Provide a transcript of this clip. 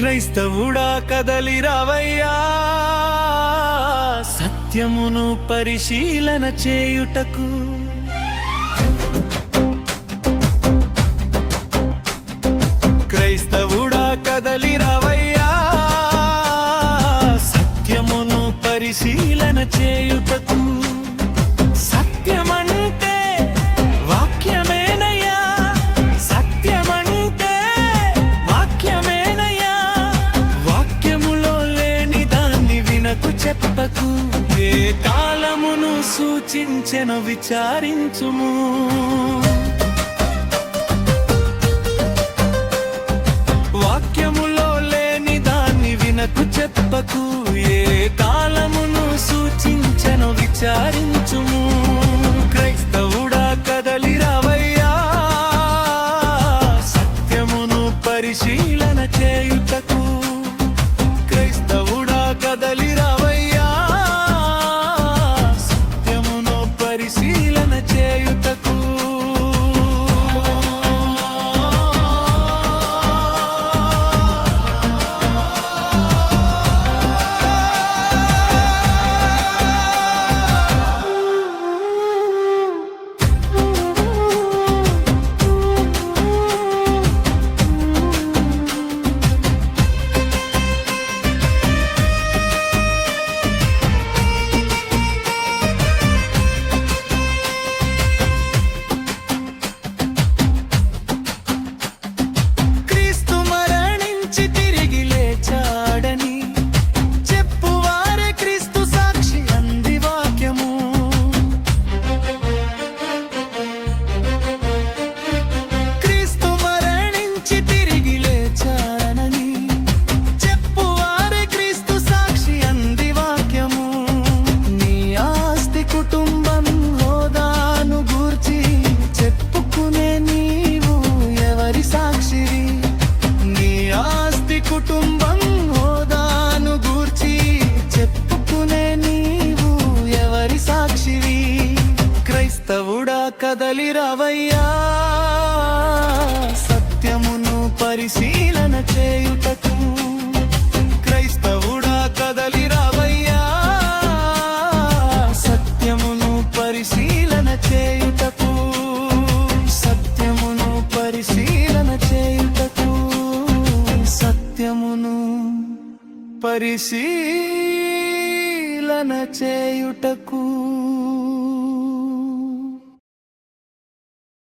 క్రైస్తవుడా కదలి రావయ్యా, సత్యమును పరిశీలన చేయుటకు. క్రైస్తవుడా కదలి రావయ్యా, సత్యమును పరిశీలన చేయుటకు. సత్యమంటే వాక్యమేనయ్యా, సత్యమంటే వాక్యమేనయ్యా. వాక్యములో లేని దాన్ని వినకు చెప్పకు. ఏ కాలమును సూచించెను విచారించుము. వాక్యములో లేని దాన్ని వినకు చెప్పకు. ఏ కాలమును సూచించెను విచారించుము. క్రైస్తవుడా కదలి రావయ్యా, సత్యమును పరిశీలన చేయుటకు. క్రైస్తవుడా కదలి రావయ్యా, సత్యమును పరిశీలన చేయుటకు. కుటుంబం హోదాను గూర్చి చెప్పుకునే నీవు ఎవరి సాక్షివి? క్రైస్తవుడా కదలి రావయ్యా, సత్యమును పరిశీలన చేయుటకు. క్రైస్తవుడా కదలి రావయ్యా, సత్యమును పరిశీలన చేయుటకు. సత్యమును పరిశీలన చేయుటకు. సత్యమును పరిశీలన చేయుటకు.